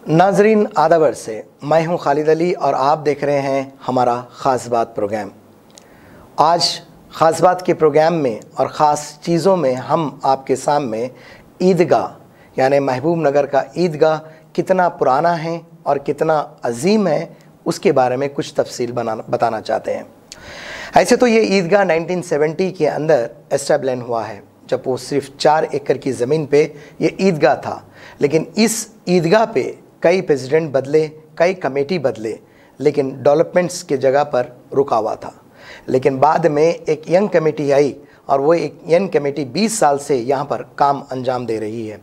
नाजरीन आदाबर से मैं हूं खालिद अली और आप देख रहे हैं हमारा ख़ास बात प्रोग्राम। आज ख़ास बात के प्रोग्राम में और ख़ास चीज़ों में हम आपके सामने ईदगाह यानी महबूब नगर का ईदगाह कितना पुराना है और कितना अजीम है उसके बारे में कुछ तफसील बताना चाहते हैं। ऐसे तो ये ईदगाह 1970 के अंदर एस्टेब्लिश हुआ है, जब वो सिर्फ 4 एकड़ की ज़मीन पे ये ईदगाह था। लेकिन इस ईदगाह पे कई प्रेसिडेंट बदले, कई कमेटी बदले, लेकिन डेवलपमेंट्स के जगह पर रुका हुआ था। लेकिन बाद में एक यंग कमेटी आई और वो एक यंग कमेटी 20 साल से यहाँ पर काम अंजाम दे रही है।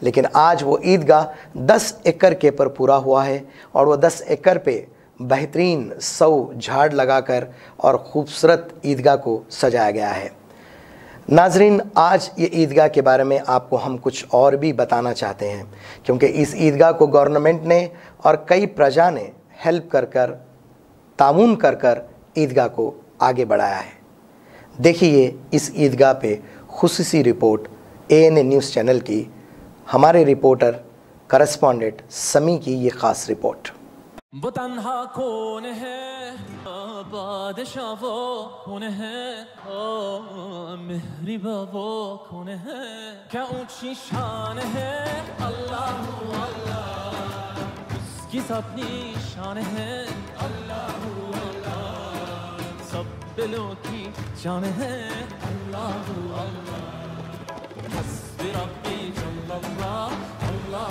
लेकिन आज वो ईदगाह 10 एकड़ के पर पूरा हुआ है और वो 10 एकड़ पे बेहतरीन 100 झाड़ लगाकर और ख़ूबसूरत ईदगाह को सजाया गया है। नाजरीन, आज ये ईदगाह के बारे में आपको हम कुछ और भी बताना चाहते हैं, क्योंकि इस ईदगाह को गवर्नमेंट ने और कई प्रजा ने हेल्प कर ताउन कर ईदगाह को आगे बढ़ाया है। देखिए इस ईदगाह पे खुसूसी रिपोर्ट ANA न्यूज़ चैनल की हमारे रिपोर्टर करस्पॉन्डेंट समी की ये ख़ास रिपोर्ट। वो तन्हा कौन है, बादशाह वो कौन है, ओ मेहरिबा वो कौन है, क्या ऊंची शान है, अल्लाह अल्लाह उसकी सब निशान है, अल्लाह अल्लाह सब दिलों की जान है, अल्लाह अल्लाह हस्बी रब्बी जल्लल्लाह, अल्लाह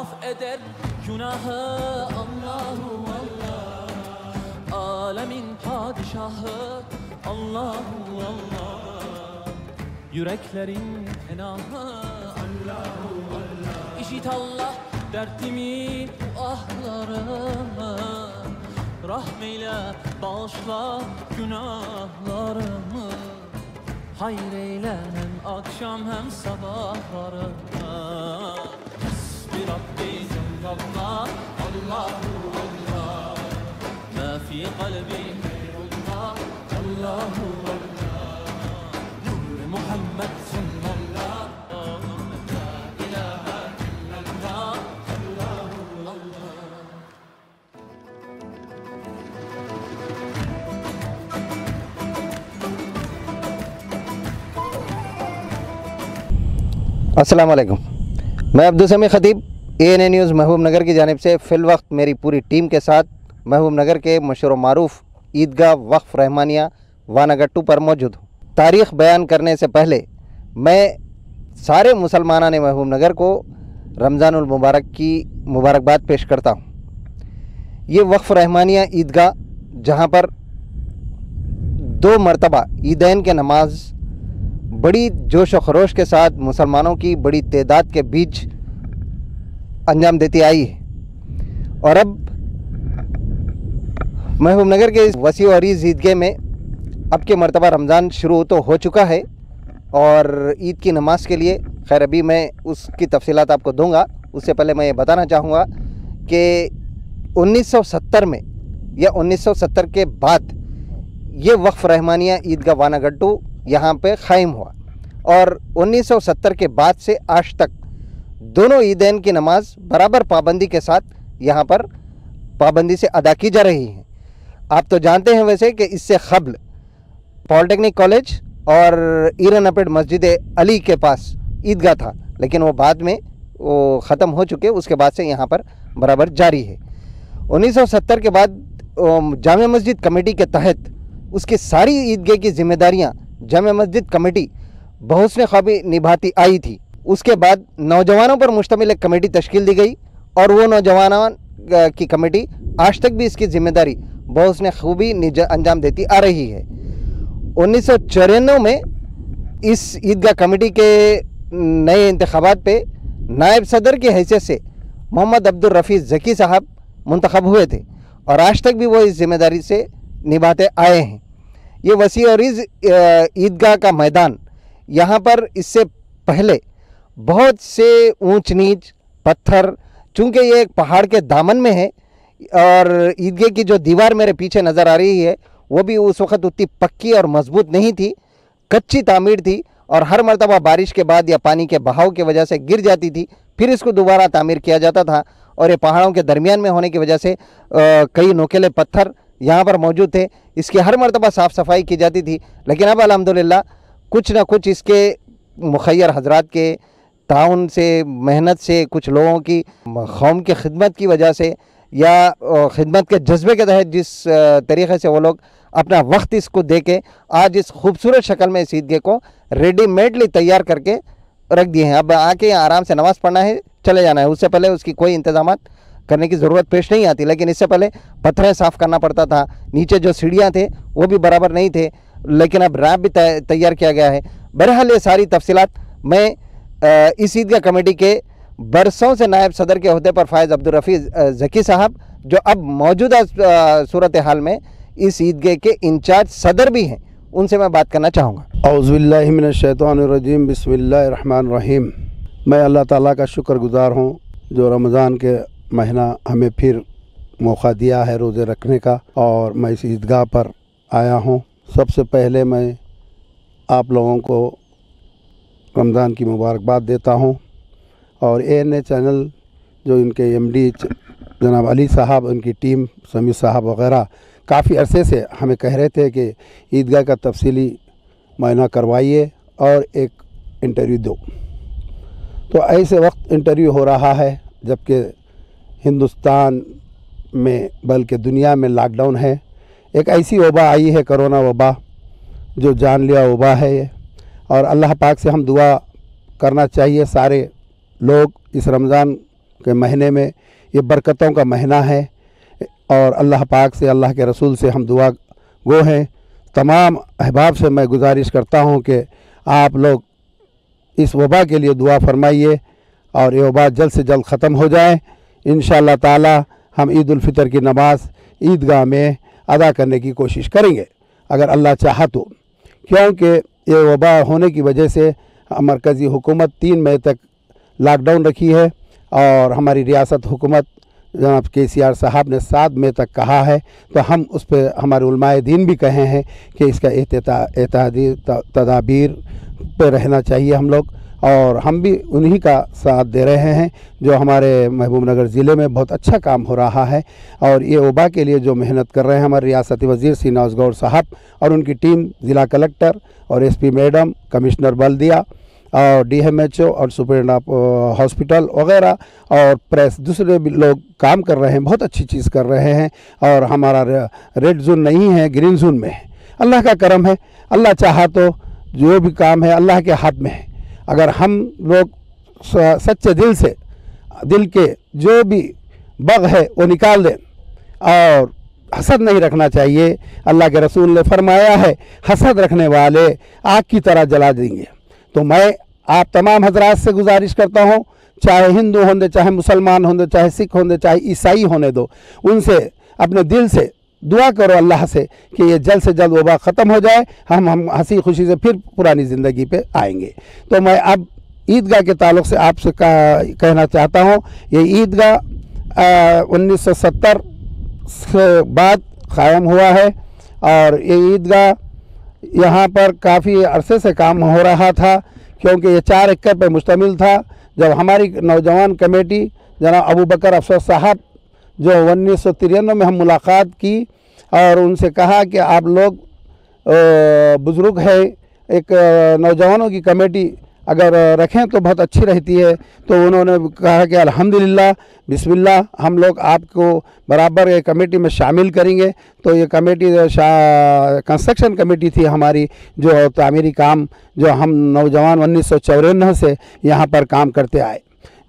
af eder günahı Allahu Allah alemin padişahı Allahu Allah yüreklerin penahı Allahu Allah işit Allah dertimi ahlarımı rahmeyle bağışla günahlarımı hayır eyle hem akşam hem sabahlarımı Hasbi Rabbi Cellallah Allahu Allah ma fi kalbi gayrullah Allahu Allah Nur Muhammed sallallahu अस्सलाम वालेकुम। मैं अब्दुल समी ख़तीब ANA news महबूब नगर की जानिब से fill वक्त मेरी पूरी टीम के साथ महबूब नगर के मशहूर मारूफ ईदगाह वक्फ़ रहमानिया वानागट्टू पर मौजूद हूँ। तारीख़ बयान करने से पहले मैं सारे मुसलमाना ने महबूब नगर को रमज़ानुल मुबारक की मुबारकबाद पेश करता हूँ। ये वक्फ़ रहमानिया ईदगाह जहाँ पर 2 मरतबा ईदैन के नमाज बड़ी जोश व खरोश के साथ मुसलमानों की बड़ी तादाद के बीच अंजाम देती आई है, और अब महबूब नगर के इस वसी और अरीज़ ईदगाह में अब के मरतबा रमज़ान शुरू तो हो चुका है और ईद की नमाज के लिए खैर अभी मैं उसकी तफसीलात आपको दूंगा। उससे पहले मैं ये बताना चाहूँगा कि 1970 में या 1970 के बाद ये वक्फ़ रहमानिया ईदगाह वानागट्टू यहाँ पे क़ायम हुआ और 1970 के बाद से आज तक दोनों ईदैन की नमाज बराबर पाबंदी के साथ यहाँ पर पाबंदी से अदा की जा रही है। आप तो जानते हैं वैसे कि इससे क़ब्ल पॉलिटेक्निक कॉलेज और ईरान अपेड मस्जिद अली के पास ईदगाह था, लेकिन वो बाद में वो ख़त्म हो चुके, उसके बाद से यहाँ पर बराबर जारी है। 1970 के बाद जामिया मस्जिद कमेटी के तहत उसकी सारी ईदगाह की जिम्मेदारियाँ जामिया मस्जिद कमेटी बहुस्न ख्वाबी निभाती आई थी। उसके बाद नौजवानों पर मुश्तमिल एक कमेटी तश्कील दी गई और वो नौजवान की कमेटी आज तक भी इसकी ज़िम्मेदारी बहुस्न खूबी अंजाम देती आ रही है। 1994 में इस ईदगाह कमेटी के नए इंतखाबात पे नायब सदर की हैसियत से मोहम्मद अब्दुल रफ़ी ज़की साहब मुंतखब हुए थे और आज तक भी वो इस ज़िम्मेदारी से निभाते आए हैं। ये वसी और ईदगाह का मैदान यहाँ पर इससे पहले बहुत से ऊंच नीच पत्थर चूँकि ये एक पहाड़ के दामन में है और ईदगाह की जो दीवार मेरे पीछे नज़र आ रही है वो भी उस वक्त उतनी पक्की और मजबूत नहीं थी, कच्ची तामीर थी और हर मरतबा बारिश के बाद या पानी के बहाव की वजह से गिर जाती थी, फिर इसको दोबारा तामीर किया जाता था। और ये पहाड़ों के दरमियान में होने की वजह से कई नुकीले पत्थर यहाँ पर मौजूद थे, इसकी हर मरतबा साफ़ सफाई की जाती थी। लेकिन अब अल्हम्दुलिल्लाह कुछ ना कुछ इसके मुखय्यर हजरात के ताउन से, मेहनत से, कुछ लोगों की कौम की खिदमत की वजह से या खिदमत के जज्बे के तहत जिस तरीक़े से वो लोग अपना वक्त इसको दे के आज इस खूबसूरत शक्ल में इस ईदगाह को रेडीमेडली तैयार करके रख दिए हैं। अब आके आराम से नमाज़ पढ़ना है, चले जाना है। उससे पहले उसकी कोई इंतजाम करने की ज़रूरत पेश नहीं आती, लेकिन इससे पहले पत्थरें साफ़ करना पड़ता था, नीचे जो सीढ़ियाँ थे वो भी बराबर नहीं थे, लेकिन अब रैंप भी तैयार किया गया है। बहरहाल ये सारी तफसीलात मैं इस ईदगाह कमेटी के बरसों से नायब सदर के अहदे पर फ़ायज़ अब्दुल रफ़ीज़ ज़की साहब, जो अब मौजूदा सूरत हाल में इस ईदगाह के इंचार्ज सदर भी हैं, उनसे मैं बात करना चाहूँगा। औज़ुबिल्लाहि मिनश्शैतानिर्रजीम, बिस्मिल्लाहिर्रहमानिर्रहीम। मैं अल्लाह ताला का शुक्रगुज़ार हूँ जो रमज़ान के महीना हमें फिर मौका दिया है रोज़े रखने का, और मैं इस ईदगाह पर आया हूँ। सबसे पहले मैं आप लोगों को रमज़ान की मुबारकबाद देता हूँ। और ANA चैनल जो इनके MD जनाब अली साहब, उनकी टीम, समीर साहब वग़ैरह काफ़ी अरसे से हमें कह रहे थे कि ईदगाह का तफसीली मुआयना करवाइए और एक इंटरव्यू दो। तो ऐसे वक्त इंटरव्यू हो रहा है जबकि हिंदुस्तान में बल्कि दुनिया में लॉकडाउन है। एक ऐसी वबा आई है, कोरोना वबा, जो जानलेवा वबा है ये, और अल्लाह पाक से हम दुआ करना चाहिए सारे लोग। इस रमज़ान के महीने में, ये बरकतों का महीना है, और अल्लाह पाक से, अल्लाह के रसूल से हम दुआ गो हैं। तमाम अहबाब से मैं गुजारिश करता हूँ कि आप लोग इस वबा के लिए दुआ फरमाइए और ये वबा जल्द से जल्द ख़त्म हो जाए। इंशाअल्लाह ताला हम ईद उल फितर की नमाज़ ईदगाह में अदा करने की कोशिश करेंगे अगर अल्लाह चाहा तो, क्योंकि ये वबा होने की वजह से मरकज़ी हुकूमत 3 मई तक लॉकडाउन रखी है, और हमारी रियासत हुकूमत जनाब KCR साहब ने 7 मई तक कहा है। तो हम उस पर, हमारे उलमाए दीन भी कहे हैं कि इसका एहतियाती तदाबीर पे रहना चाहिए हम लोग, और हम भी उन्हीं का साथ दे रहे हैं जो हमारे महबूबनगर ज़िले में बहुत अच्छा काम हो रहा है। और ये वबा के लिए जो मेहनत कर रहे हैं हमारे रियासती वज़ीर सीनाउज़ गौर साहब और उनकी टीम, ज़िला कलेक्टर और SP मैडम, कमिश्नर बल्दिया और DMHO और सुपरिटेंडेंट ऑफ हॉस्पिटल वग़ैरह और प्रेस, दूसरे भी लोग काम कर रहे हैं, बहुत अच्छी चीज़ कर रहे हैं। और हमारा रेड जोन नहीं है, ग्रीन जोन में है। अल्लाह का करम है, अल्लाह चाहा तो जो भी काम है अल्लाह के हाथ में है। अगर हम लोग सच्चे दिल से, दिल के जो भी बग़ है वो निकाल दें, और हसद नहीं रखना चाहिए। अल्लाह के रसूल ने फरमाया है, हसद रखने वाले आग की तरह जला देंगे। तो मैं आप तमाम हजरात से गुजारिश करता हूँ, चाहे हिंदू होंदे, चाहे मुसलमान होंदे, चाहे सिख होंदे, चाहे ईसाई होने दो, उनसे अपने दिल से दुआ करो अल्लाह से कि ये जल्द से जल्द वबा ख़त्म हो जाए, हम हंसी खुशी से फिर पुरानी ज़िंदगी पे आएंगे। तो मैं अब ईदगाह के ताल्लुक़ से आपसे कहना चाहता हूँ, ये ईदगाह 1970 से बाद क़ायम हुआ है, और ये ईदगाह यहाँ पर काफ़ी अरसे से काम हो रहा था, क्योंकि ये 4 एकड़ पर मुश्तमिल था। जब हमारी नौजवान कमेटी जनाब अबू बकर अफसर साहब, जो 1993 में हम मुलाकात की और उनसे कहा कि आप लोग बुज़ुर्ग है, एक नौजवानों की कमेटी अगर रखें तो बहुत अच्छी रहती है। तो उन्होंने कहा कि अल्हम्दुलिल्लाह, बिस्मिल्लाह, हम लोग आपको बराबर ये कमेटी में शामिल करेंगे। तो ये कमेटी कंस्ट्रक्शन कमेटी थी हमारी, जो तामीरी काम जो हम नौजवान 1994 से यहाँ पर काम करते आए,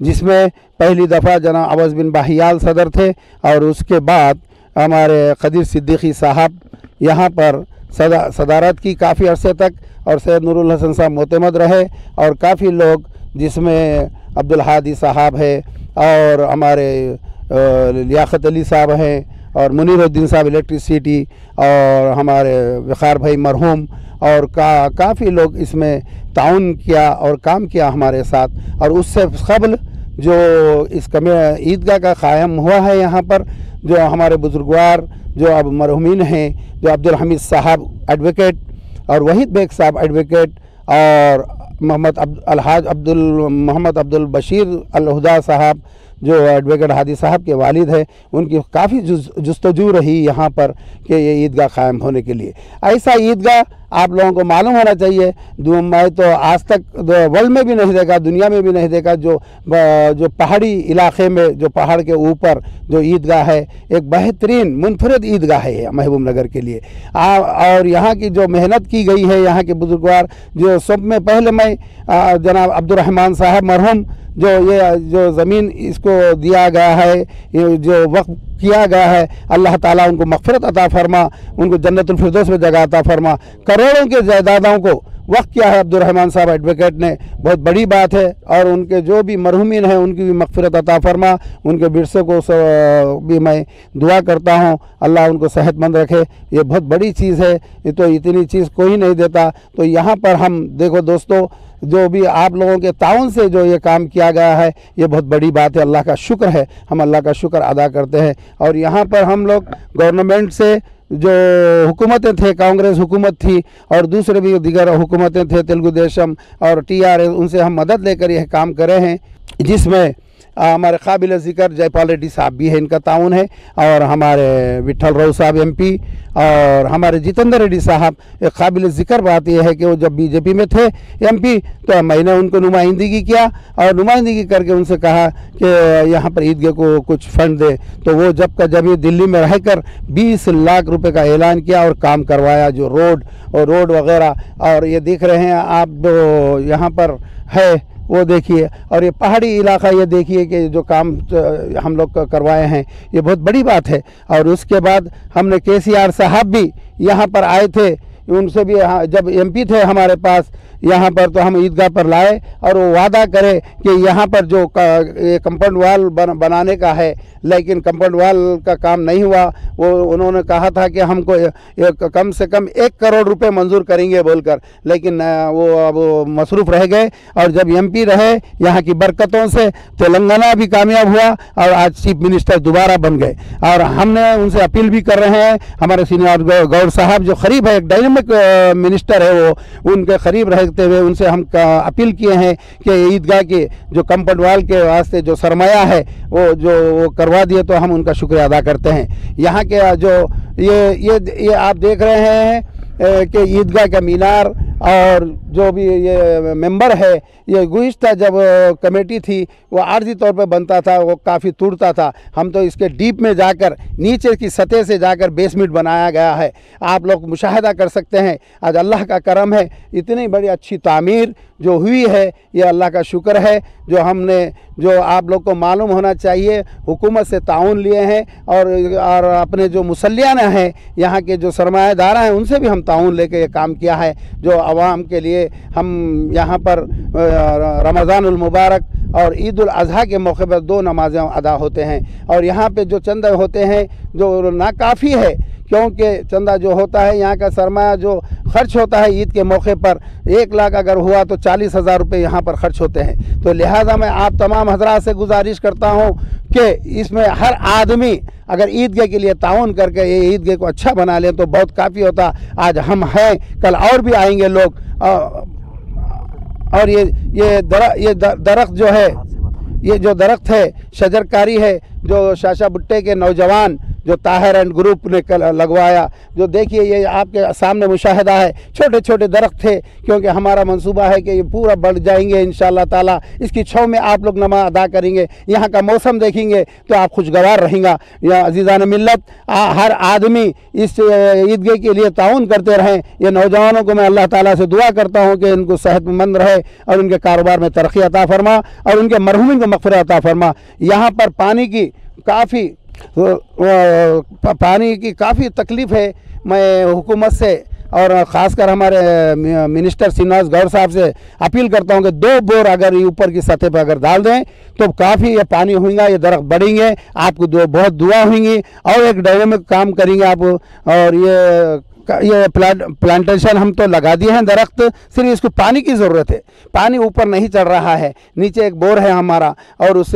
जिसमें पहली दफ़ा जनाब अवज़ बिन बाहियाल सदर थे, और उसके बाद हमारे क़दीर सिद्दीकी साहब यहाँ पर सदारत की काफ़ी अरसे तक, और सैयद नूरुल हसन साहब मोतमद रहे, और काफ़ी लोग जिसमें अब्दुल हादी साहब है, और हमारे लियाकत अली साहब हैं, और मुनीरुद्दीन साहब इलेक्ट्रिसिटी, और हमारे वक़ार भाई मरहूम, और काफ़ी लोग इसमें ताउन किया और काम किया हमारे साथ। और उससे कबल जो इस ईदगाह का क़ायम हुआ है यहाँ पर, जो हमारे बुजुर्गवार जो अब मरहुमीन हैं, जो अब्दुल हमीद साहब एडवोकेट और वहीद बेग साहब एडवोकेट और अलहाज मोहम्मद अब्दुल बशीर अलहुदा साहब जो एडवोकेट हादी साहब के वालिद है, उनकी काफ़ी जुस्तजू रही यहाँ पर कि ये ईदगाह क़ायम होने के लिए। ऐसा ईदगाह आप लोगों को मालूम होना चाहिए, मैं तो आज तक वर्ल्ड में भी नहीं देखा, दुनिया में भी नहीं देखा, जो पहाड़ी इलाके में जो पहाड़ के ऊपर जो ईदगाह है, एक बेहतरीन मुनफरद ईदगाह है महबूब नगर के लिए। और यहाँ की जो मेहनत की गई है, यहाँ के बुजुर्गवार जो सब में पहले मैं जनाब अब्दुर्रहमान साहब मरहूम जो ज़मीन इसको दिया गया है, जो वक्फ किया गया है, अल्लाह ताला उनको मग़फ़िरत अता फरमा, उनको जन्नतुल फिरदौस में जगह अता फरमा। करोड़ों के जायदादों को वक्फ किया है अब्दुर्रहमान साहब एडवोकेट ने, बहुत बड़ी बात है। और उनके जो भी मरहुमीन हैं उनकी भी मग़फ़िरत अता फरमा, उनके विरसे को भी मैं दुआ करता हूँ, अल्लाह उनको सेहतमंद रखे। ये बहुत बड़ी चीज़ है, ये तो इतनी चीज़ कोई नहीं देता। तो यहाँ पर हम देखो दोस्तों, जो भी आप लोगों के ताउन से जो ये काम किया गया है, ये बहुत बड़ी बात है, अल्लाह का शुक्र है, हम अल्लाह का शुक्र अदा करते हैं। और यहाँ पर हम लोग गवर्नमेंट से जो हुकूमतें थे, कांग्रेस हुकूमत थी और दूसरे भी दीगर हुकूमतें थे, तेलुगु देशम और TRS, उनसे हम मदद लेकर यह काम करे हैं, जिसमें हमारे काबिल ज़िक्र जयपाल रेड्डी साहब भी है, इनका ताउन है, और हमारे विठल राव साहब MP और हमारे जितेंद्र रेड्डी साहब। एक काबिल ज़िक्र बात यह है कि वो जब BJP में थे MP, तो मैंने उनको नुमाइंदगी किया और नुमाइंदगी करके उनसे कहा कि यहाँ पर ईदगाह को कुछ फंड दे। तो वो जब ये दिल्ली में रहकर 20 लाख रुपए का ऐलान किया और काम करवाया, जो रोड वगैरह। और ये देख रहे हैं आप, जो यहाँ पर है वो देखिए, और ये पहाड़ी इलाका ये देखिए कि जो काम हम लोग करवाए हैं, ये बहुत बड़ी बात है। और उसके बाद हमने KCR साहब भी यहाँ पर आए थे, उनसे भी जब MP थे हमारे पास यहाँ पर, तो हम ईदगाह पर लाए और वो वादा करे कि यहाँ पर जो कंपाउंड वाल बनाने का है, लेकिन कंपाउंड वाल का काम नहीं हुआ। वो उन्होंने कहा था कि हमको कम से कम 1 करोड़ रुपए मंजूर करेंगे बोलकर, लेकिन वो मसरूफ़ रह गए। और जब MP रहे, यहाँ की बरकतों से तेलंगाना भी कामयाब हुआ और आज चीफ मिनिस्टर दोबारा बन गए। और हमने उनसे अपील भी कर रहे हैं, हमारे सीनियर गौर साहब जो करीब है, एक डायनेमिक मिनिस्टर है, वो उनके करीब रहते हुए उनसे हम अपील किए हैं कि ईदगाह के जो कंपाउंड वाल के वास्ते जो सरमाया है वो करवा दिए, तो हम उनका शुक्रिया अदा करते हैं। यहाँ के जो ये आप देख रहे हैं कि ईदगाह का मीनार और जो भी ये मेंबर है, ये गुज़िश्ता जब कमेटी थी वो आर्जी तौर पे बनता था, वो काफ़ी टूटता था। हम तो इसके डीप में जाकर, नीचे की सतह से जाकर बेसमेंट बनाया गया है। आप लोग मुशाहिदा कर सकते हैं, आज अल्लाह का करम है, इतनी बड़ी अच्छी तामीर जो हुई है, ये अल्लाह का शुक्र है। जो हमने, जो आप लोग को मालूम होना चाहिए, हुकूमत से ताउन लिए हैं और अपने जो मुसल्लियाना हैं, यहाँ के जो सरमायादार हैं, उनसे भी हम ताउन लेके ये काम किया है। जो आवाम के लिए हम यहाँ पर रमज़ानुल मुबारक और ईद उल अज़हा के मौके पर 2 नमाज़ें अदा होते हैं। और यहाँ पे जो चंदा होते हैं जो नाकाफ़ी है, क्योंकि चंदा जो होता है, यहाँ का सरमाया जो खर्च होता है ईद के मौके पर, 1 लाख अगर हुआ तो 40,000 रुपये यहाँ पर खर्च होते हैं। तो लिहाजा मैं आप तमाम हज़रात से गुजारिश करता हूँ कि इसमें हर आदमी अगर ईदगाह के लिए ताउन करके ये ईदगाह को अच्छा बना लें तो बहुत काफ़ी होता। आज हम हैं, कल और भी आएंगे लोग। और ये दरख्त जो है, ये जो दरख्त है शजरकारी है, जो शाशा भुट्टे के नौजवान जो ताहिर एंड ग्रुप ने लगवाया, जो देखिए ये आपके सामने मुशाहिदा है, छोटे छोटे दरख्त थे, क्योंकि हमारा मंसूबा है कि ये पूरा बढ़ जाएंगे इंशाअल्लाह ताला। इसकी छाँव में आप लोग नमाज अदा करेंगे, यहाँ का मौसम देखेंगे तो आप खुशगवार रहेंगे। या अजीज़ान मिल्लत, हर आदमी इस ईदगाह के लिए ताउन करते रहें। ये नौजवानों को मैं अल्लाह ताला से दुआ करता हूँ कि इनको सेहतमंद रहे और उनके कारोबार में तरक्की अता फरमा और उनके मरहूमिन को मग़फ़िरत अता फरमा। यहाँ पर पानी की काफ़ी तकलीफ़ है। मैं हुकूमत से और ख़ासकर हमारे मिनिस्टर श्रीनिवास गौर साहब से अपील करता हूं कि 2 बोर अगर ऊपर की सतह पर अगर डाल दें तो काफ़ी ये पानी होगा, ये दरख्त बढ़ेंगे, आपको बहुत दुआ होंगी और एक डायनेमिक काम करेंगे आप। और ये ये प्लांटेशन हम तो लगा दिए हैं दरख्त, सिर्फ इसको पानी की ज़रूरत है। पानी ऊपर नहीं चढ़ रहा है, नीचे एक बोर है हमारा, और उस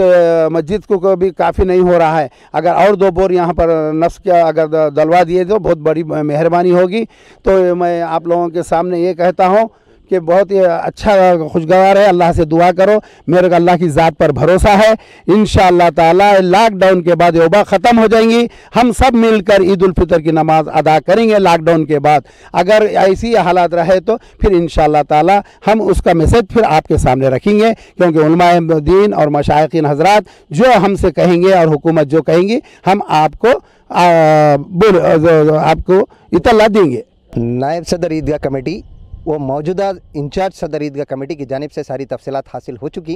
मस्जिद को भी काफ़ी नहीं हो रहा है। अगर और 2 बोर यहाँ पर नफ्स का अगर डलवा दिए तो बहुत बड़ी मेहरबानी होगी। तो मैं आप लोगों के सामने ये कहता हूँ कि बहुत ही अच्छा खुशगवार है। अल्लाह से दुआ करो, मेरे को अल्लाह की ज़ात पर भरोसा है। इंशाअल्लाह ताला लॉकडाउन के बाद वबा ख़त्म हो जाएंगी, हम सब मिलकर ईद उल फितर की नमाज अदा करेंगे लॉकडाउन के बाद। अगर ऐसी हालात रहे तो फिर इंशाअल्लाह ताला हम उसका मैसेज फिर आपके सामने रखेंगे, क्योंकि उलमाए दीन और मशाइखीन हज़रात जो हमसे कहेंगे और हुकूमत जो कहेंगी हम आपको आपको इत्तला देंगे। नायब सदर ईदगाह कमेटी वो मौजूदा इंचार्ज सदर ईदगाह कमेटी की जानिब से सारी तफसीलात हासिल हो चुकी,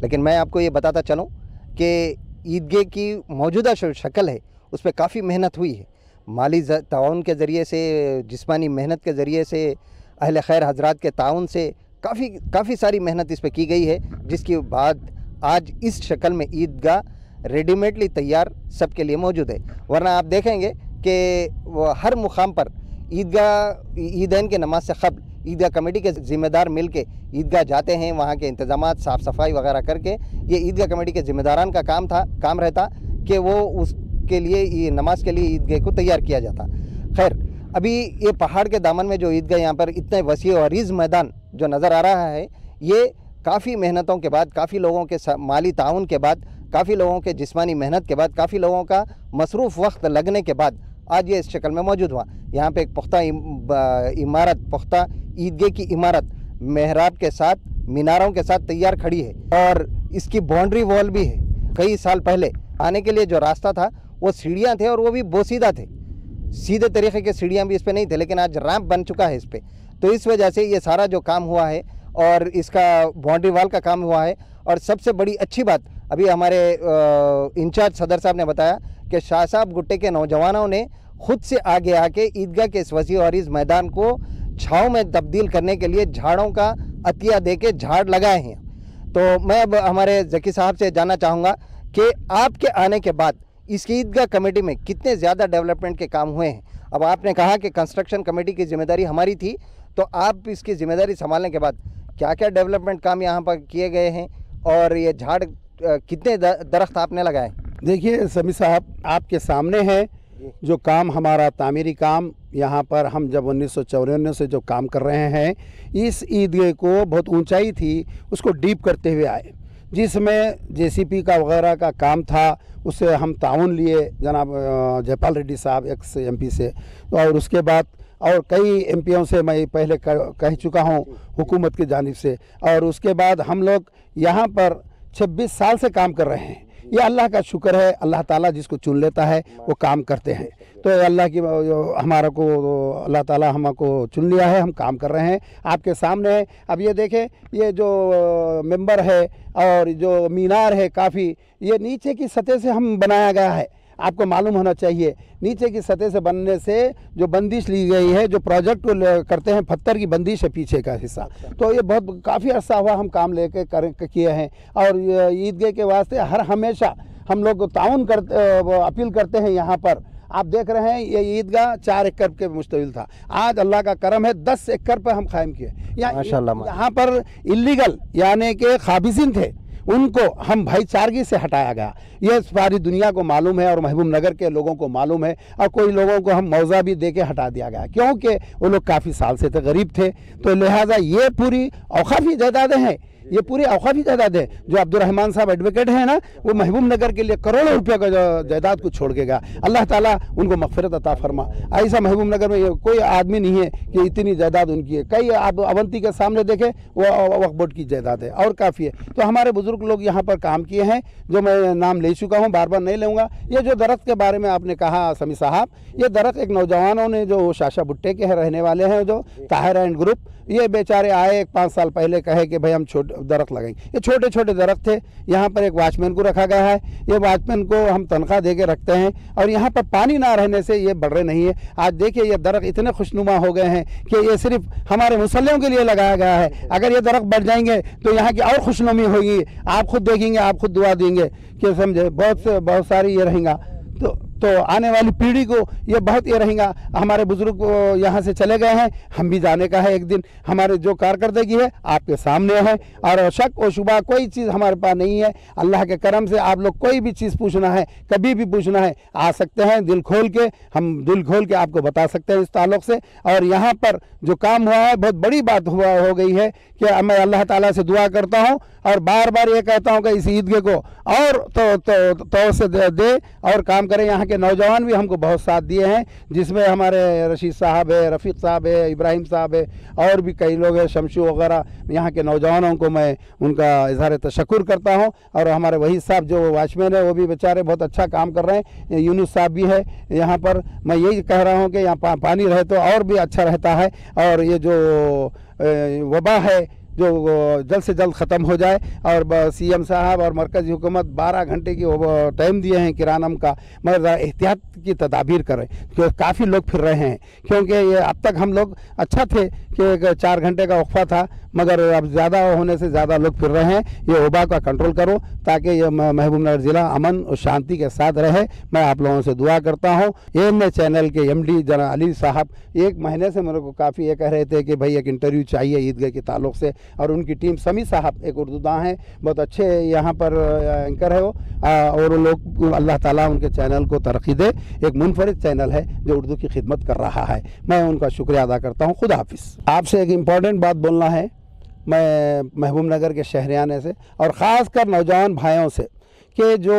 लेकिन मैं आपको ये बताता चलूँ कि ईदगाह की मौजूदा शक्ल है उस पर काफ़ी मेहनत हुई है। माली ताउन के ज़रिए से, जिस्मानी मेहनत के ज़रिए से, अहले खैर हजरात के ताउन से काफ़ी सारी मेहनत इस पर की गई है, जिसके बाद आज इस शक्ल में ईदगाह रेडीमेडली तैयार सबके लिए मौजूद है। वरना आप देखेंगे कि हर मुकाम पर ईदैन के नमाज से क़ब्ल ईदगाह कमेटी के ज़िम्मेदार मिल के ईदगाह जाते हैं, वहाँ के इंतज़ामात साफ़ सफाई वगैरह करके। ये ईदगाह कमेटी के ज़िम्मेदारान का काम रहता कि वो उसके लिए ये नमाज के लिए ईदगाह को तैयार किया जाता। खैर, अभी ये पहाड़ के दामन में जो ईदगाह यहाँ पर इतने वसी और अरीज़ मैदान जो नज़र आ रहा है, ये काफ़ी मेहनतों के बाद, काफ़ी लोगों के माली ताउन के बाद, काफ़ी लोगों के जिस्मानी मेहनत के बाद, काफ़ी लोगों का मसरूफ़ वक्त लगने के बाद आज ये इस शक्ल में मौजूद हुआ। यहाँ पे एक पुख्ता इमारत, पुख्ता ईदगाह की इमारत मेहराब के साथ, मीनारों के साथ तैयार खड़ी है, और इसकी बाउंड्री वॉल भी है। कई साल पहले आने के लिए जो रास्ता था वो सीढ़ियाँ थे, और वो भी बोसीदा थे, सीधे तरीके के सीढ़ियाँ भी इस पर नहीं थे, लेकिन आज रैंप बन चुका है इस पर। तो इस वजह से ये सारा जो काम हुआ है और इसका बाउंड्री वॉल का काम हुआ है। और सबसे बड़ी अच्छी बात, अभी हमारे इंचार्ज सदर साहब ने बताया कि शाह साहब गुट्टे के नौजवानों ने खुद से आगे आके ईदगाह के इस वसी और इस मैदान को छाँव में तब्दील करने के लिए झाड़ों का अतिया दे के झाड़ लगाए हैं। तो मैं अब हमारे ज़की साहब से जानना चाहूँगा कि आपके आने के बाद इस ईदगाह कमेटी में कितने ज़्यादा डेवलपमेंट के काम हुए हैं। अब आपने कहा कि कंस्ट्रक्शन कमेटी की जिम्मेदारी हमारी थी, तो आप इसकी जिम्मेदारी संभालने के बाद क्या क्या डेवलपमेंट काम यहाँ पर किए गए हैं, और ये झाड़ कितने दरख्त आपने लगाए? देखिए समी साहब, आपके सामने है जो काम हमारा तामीरी काम यहाँ पर हम जब 1994 से जो काम कर रहे हैं, इस ईदगाह को बहुत ऊंचाई थी, उसको डीप करते हुए आए, जिसमें जेसीपी का वगैरह का काम था। उससे हम ताउन लिए जनाब जयपाल रेड्डी साहब एक्स एमपी से, और उसके बाद और कई एमपीओं से मैं पहले कह चुका हूँ हुकूमत की जानिब से। और उसके बाद हम लोग यहाँ पर 26 साल से काम कर रहे हैं। ये अल्लाह का शुक्र है, अल्लाह ताला जिसको चुन लेता है वो काम करते हैं। तो अल्लाह की हमारा को अल्लाह ताला हमको चुन लिया है, हम काम कर रहे हैं आपके सामने है। अब ये देखें, ये जो मेंबर है और जो मीनार है, काफ़ी ये नीचे की सतह से हम बनाया गया है। आपको मालूम होना चाहिए, नीचे की सतह से बनने से जो बंदिश ली गई है, जो प्रोजेक्ट को करते हैं, पत्थर की बंदिश है पीछे का हिस्सा। तो ये बहुत काफ़ी अर्सा हुआ हम काम लेके किए हैं। और ईदगाह के वास्ते हर हमेशा हम लोग ताउन अपील करते हैं। यहाँ पर आप देख रहे हैं, ये ईदगाह 4 एकड़ के मुश्तमिल था, आज अल्लाह का करम है 10 एकड़ पर हम कायम किए। यहाँ पर इलीगल यानी कि खाबिजिन थे, उनको हम भाईचारगी से हटाया गया। ये सारी दुनिया को मालूम है और महबूब नगर के लोगों को मालूम है। और कोई लोगों को हम मौजा भी दे के हटा दिया गया, क्योंकि वो लोग काफ़ी साल से तो गरीब थे। तो लिहाजा ये पूरी औकाफी जायदादें हैं, ये पूरी औकाफी जायदाद है। जो अब्दुर्रहमान साहब एडवोकेट हैं ना, वो महबूब नगर के लिए करोड़ों रुपये का जायदाद को छोड़ के गया। अल्लाह ताला उनको मग़फ़िरत अता फरमा। ऐसा महबूब नगर में कोई आदमी नहीं है कि इतनी जायदाद उनकी है। कई आप अवंती के सामने देखें, वो वक्फ बोर्ड की जायदाद है और काफ़ी है। तो हमारे बुज़ुर्ग लोग यहाँ पर काम किए हैं, जो मैं नाम ले चुका हूँ, बार बार नहीं लूँगा। ये जो दरख्त के बारे में आपने कहा समी साहब, ये दरख्त एक नौजवानों ने जो शाशा भुट्टे के रहने वाले हैं, जो ताहिर एंड ग्रुप, ये बेचारे आए 5 साल पहले, कहे कि भाई हम छोटे दरख्त लगाएंगे। ये छोटे छोटे दरख्त थे। यहाँ पर एक वॉचमैन को रखा गया है, ये वॉचमैन को हम तनख्वाह दे के रखते हैं। और यहाँ पर पानी ना रहने से ये बढ़ रहे नहीं है। आज देखिए, ये दरख्त इतने खुशनुमा हो गए हैं कि ये सिर्फ हमारे मुसल्लियों के लिए लगाया गया है। अगर ये दरख्त बढ़ जाएंगे तो यहाँ की और खुशनुमी होगी। आप खुद देखेंगे, आप खुद दुआ देंगे कि समझे, बहुत सारी ये रहेगा। तो तो आने वाली पीढ़ी को ये बहुत ये रहेगा। हमारे बुजुर्ग यहाँ से चले गए हैं, हम भी जाने का है एक दिन। हमारे जो कारकर्दगी है आपके सामने है, और शक और शुबा कोई चीज़ हमारे पास नहीं है। अल्लाह के करम से आप लोग कोई भी चीज़ पूछना है, कभी भी पूछना है, आ सकते हैं दिल खोल के। हम दिल खोल के आपको बता सकते हैं इस ताल्लुक़ से। और यहाँ पर जो काम हुआ है बहुत बड़ी बात हो गई है कि मैं अल्लाह ताला से दुआ करता हूँ और बार बार ये कहता हूँ कि इस ईदगाह को और तो से दे और काम करें। यहाँ के नौजवान भी हमको बहुत साथ दिए हैं, जिसमें हमारे रशीद साहब है, रफ़ीक साहब है, इब्राहिम साहब है, और भी कई लोग हैं, शमशू वगैरह। यहाँ के नौजवानों को मैं उनका इज़हार तशक्कुर करता हूँ। और हमारे वही साहब जो वॉचमैन है वो भी बेचारे बहुत अच्छा काम कर रहे हैं। यूनुस साहब भी है यहाँ पर। मैं यही कह रहा हूँ कि यहाँ पानी रहे तो और भी अच्छा रहता है, और ये जो वबा है जो जल्द से जल्द ख़त्म हो जाए। और सीएम साहब और मरकज़ी हुकूमत 12 घंटे की टाइम दिए हैं किरानम का, मगर एहतियात की तदाबीर करें क्योंकि काफ़ी लोग फिर रहे हैं। क्योंकि ये अब तक हम लोग अच्छा थे कि 4 घंटे का वक्फा था, मगर अब ज़्यादा होने से ज़्यादा लोग फिर रहे हैं। ये वबा का कंट्रोल करो ताकि ये महबूब नगर ज़िला अमन और शांति के साथ रहे। मैं आप लोगों से दुआ करता हूँ। ANA चैनल के MD जना अली साहब 1 महीने से मेरे को काफ़ी ये कह रहे थे कि भाई एक इंटरव्यू चाहिए ईदगाह के ताल्लुक़ से, और उनकी टीम समी साहब एक उर्दूदां हैं, बहुत अच्छे यहाँ पर एंकर है वो, और वो लोग अल्लाह ताला उनके चैनल को तरक्की दे। एक मुनफरिद चैनल है जो उर्दू की खिदमत कर रहा है। मैं उनका शुक्रिया अदा करता हूँ। खुदा हाफिज़। आपसे एक इम्पॉर्टेंट बात बोलना है, मैं महबूब नगर के शहरियाने से और ख़ास कर नौजवान भाइयों से, कि जो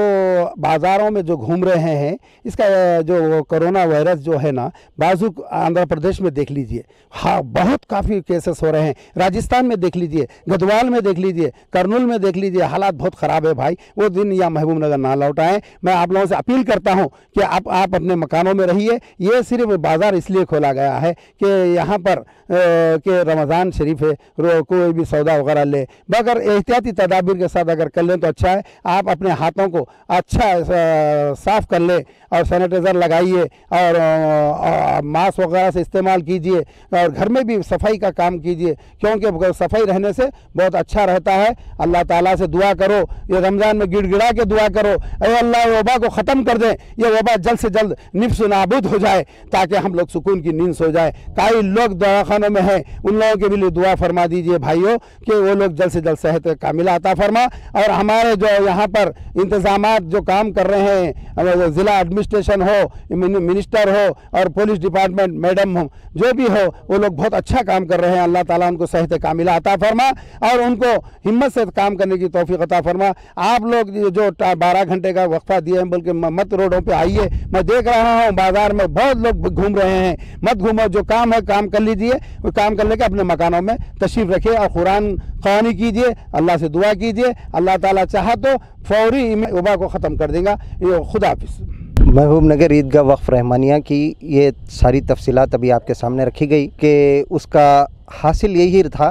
बाज़ारों में जो घूम रहे हैं, इसका जो कोरोना वायरस जो है ना, बाजू आंध्र प्रदेश में देख लीजिए, हाँ बहुत काफ़ी केसेस हो रहे हैं। राजस्थान में देख लीजिए, गढ़वाल में देख लीजिए, करनूल में देख लीजिए, हालात बहुत ख़राब है भाई। वो दिन या महबूब नगर ना लौटाएं। मैं आप लोगों से अपील करता हूं कि आप अपने मकानों में रहिए। ये सिर्फ बाज़ार इसलिए खोला गया है कि यहाँ पर कि रमज़ान शरीफ है, कोई भी सौदा वगैरह ले, मगर एहतियाती तदाबीर के साथ अगर कर लें तो अच्छा है। आप अपने हाथों को अच्छा साफ़ कर ले और सैनिटाइज़र लगाइए और मास्क वगैरह से इस्तेमाल कीजिए, और घर में भी सफाई का काम कीजिए, क्योंकि सफाई रहने से बहुत अच्छा रहता है। अल्लाह ताला से दुआ करो, ये रमज़ान में गिड़गिड़ा के दुआ करो, अरे अल्लाह वबा को ख़त्म कर दे, ये वबा जल्द से जल्द निफ्स नाबूद हो जाए ताकि हम लोग सुकून की नींद सो जाए। कई लोग दवाखानों में हैं, उन लोगों के भी लिए दुआ फरमा दीजिए भाइयों कि वो लोग जल्द से जल्द सेहत कामिला अता फरमा। और हमारे जो यहाँ पर इंतज़ामात जो काम कर रहे हैं, ज़िला एडमिनिस्ट्रेशन हो, मिनिस्टर हो और पुलिस डिपार्टमेंट मैडम हो, जो भी हो, वो लोग बहुत अच्छा काम कर रहे हैं। अल्लाह ताला उनको सेहत कामिला अता फरमा और उनको हिम्मत से काम करने की तौफीक अता फरमा। आप लोग जो 12 घंटे का वक्फा दिए हैं, बल्कि मत रोडों पे आइए। मैं देख रहा हूँ बाज़ार में बहुत लोग घूम रहे हैं, मत घूमो। जो काम है काम कर लीजिए, वो काम कर लेके अपने मकानों में तशरीफ़ रखिए और कुरान ख़वानी कीजिए, अल्लाह से दुआ कीजिए। अल्लाह ताला चाहा तो फौरी वबा को ख़त्म कर देगा। ये खुदा हाफिज़। महबूब नगर ईदगाह वक्फ रहमानिया की ये सारी तफसीलात अभी आपके सामने रखी गई कि उसका हासिल यही था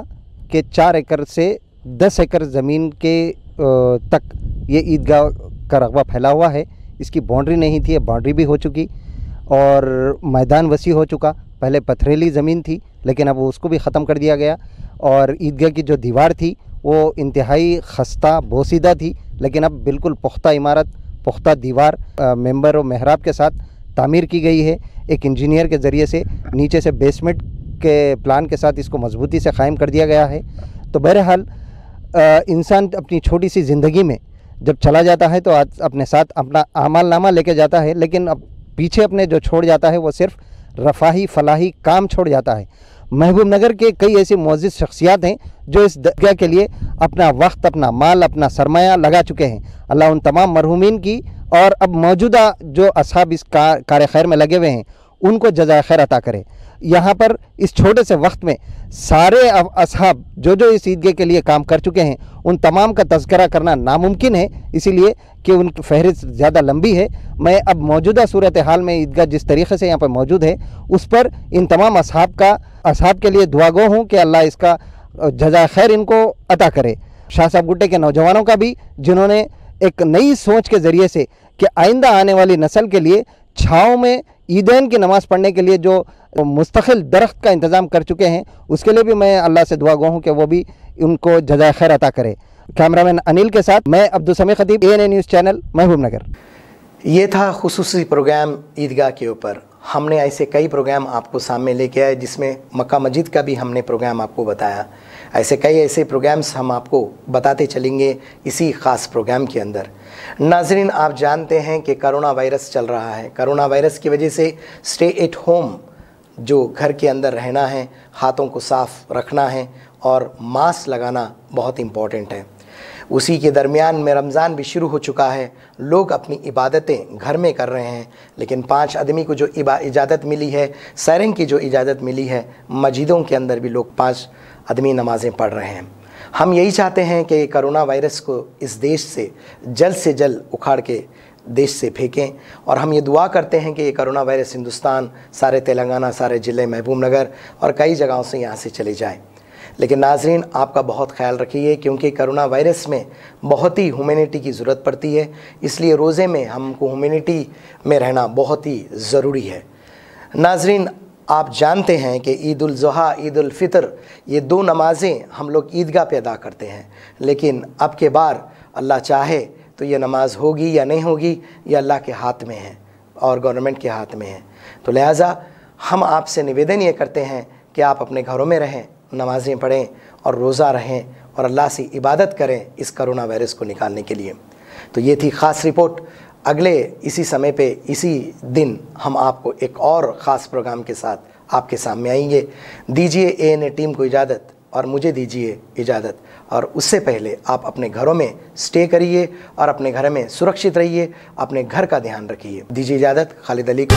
कि 4 एकड़ से 10 एकड़ ज़मीन के तक ये ईदगाह का रकबा फैला हुआ है। इसकी बाउंड्री नहीं थी, बाउंड्री भी हो चुकी और मैदान वसी हो चुका। पहले पथरीली ज़मीन थी लेकिन अब उसको भी ख़त्म कर दिया गया, और ईदगाह की जो दीवार थी वो इंतहाई खस्ता बोसीदा थी, लेकिन अब बिल्कुल पुख्ता इमारत, पुख्ता दीवार मेंबर और मेहराब के साथ तामीर की गई है। एक इंजीनियर के ज़रिए से नीचे से बेसमेंट के प्लान के साथ इसको मजबूती से क़ायम कर दिया गया है। तो बहरहाल इंसान अपनी छोटी सी ज़िंदगी में जब चला जाता है तो अपने साथ अपना आमालनामा लेके जाता है, लेकिन अब पीछे अपने जो छोड़ जाता है वो सिर्फ रफ़ाही फलाही काम छोड़ जाता है। महबूब नगर के कई ऐसी मुअज़्ज़िज़ शख्सियात हैं जो इस दरगाह के लिए अपना वक्त, अपना माल, अपना सरमाया लगा चुके हैं। अल्लाह उन तमाम मरहूमीन की और अब मौजूदा जो असहाब इस कार खैर में लगे हुए हैं उनको जज़ाए खैर अता करे। यहाँ पर इस छोटे से वक्त में सारे असहाब जो इस ईदगाह के लिए काम कर चुके हैं उन तमाम का तज़किरा करना नामुमकिन है, इसीलिए कि उनकी फहरिस्त ज़्यादा लंबी है। मैं अब मौजूदा सूरत हाल में ईदगाह जिस तरीक़े से यहाँ पर मौजूद है उस पर इन तमाम असहाब के लिए दुआगो हूँ कि अल्लाह इसका जज़ाए खैर इनको अता करे। शाह साहब गुट्टे के नौजवानों का भी, जिन्होंने एक नई सोच के ज़रिए से कि आइंदा आने वाली नस्ल के लिए छाँव में ईदैन की नमाज़ पढ़ने के लिए जो मुस्तकिल दरख्त का इंतज़ाम कर चुके हैं, उसके लिए भी मैं अल्लाह से दुआ गो हूँ कि वो भी उनको जज़ाए खैर अता करे। कैमरामैन अनिल के साथ मैं अब्दुल समी खतीब, ANA न्यूज़ चैनल, महबूब नगर। ये था खुसूसी प्रोग्राम ईदगाह के ऊपर। हमने ऐसे कई प्रोग्राम आपको सामने लेके आए, जिसमें मक्का मस्जिद का भी हमने प्रोग्राम आपको बताया। ऐसे कई ऐसे प्रोग्राम्स हम आपको बताते चलेंगे इसी ख़ास प्रोग्राम के अंदर। नाज़रीन, आप जानते हैं कि कोरोना वायरस चल रहा है। कोरोना वायरस की वजह से स्टे एट होम, जो घर के अंदर रहना है, हाथों को साफ़ रखना है और मास्क लगाना बहुत इम्पॉर्टेंट है। उसी के दरमियान में रमज़ान भी शुरू हो चुका है। लोग अपनी इबादतें घर में कर रहे हैं, लेकिन 5 आदमी को जो इजाज़त मिली है, सैरन की जो इजाज़त मिली है, मस्जिदों के अंदर भी लोग 5 आदमी नमाज़ें पढ़ रहे हैं। हम यही चाहते हैं कि कोरोना वायरस को इस देश से जल्द उखाड़ के देश से फेंकें, और हम ये दुआ करते हैं कि ये कोरोना वायरस हिंदुस्तान, सारे तेलंगाना, सारे ज़िले महबूब नगर और कई जगहों से यहाँ से चले जाए। लेकिन नाज़रीन, आपका बहुत ख्याल रखिए, क्योंकि कोरोना वायरस में बहुत ही ह्यूमैनिटी की ज़रूरत पड़ती है। इसलिए रोज़े में हमको ह्यूमैनिटी में रहना बहुत ही ज़रूरी है। नाज़रीन, आप जानते हैं कि ईद उल ज़ुहा, ईद उल फ़ितर, ये 2 नमाज़ें हम लोग ईदगाह पे अदा करते हैं, लेकिन अब के बार अल्लाह चाहे तो ये नमाज़ होगी या नहीं होगी, ये अल्लाह के हाथ में है और गवर्नमेंट के हाथ में है। तो लिहाजा हम आपसे निवेदन ये करते हैं कि आप अपने घरों में रहें, नमाज़ें पढ़ें और रोज़ा रहें और अल्लाह से इबादत करें इस कोरोना वायरस को निकालने के लिए। तो ये थी ख़ास रिपोर्ट। अगले इसी समय पे, इसी दिन हम आपको एक और ख़ास प्रोग्राम के साथ आपके सामने आएंगे। दीजिए ANA टीम को इजाज़त और मुझे दीजिए इजाज़त, और उससे पहले आप अपने घरों में स्टे करिए और अपने घर में सुरक्षित रहिए, अपने घर का ध्यान रखिए। दीजिए इजाज़त, खालिद अली को।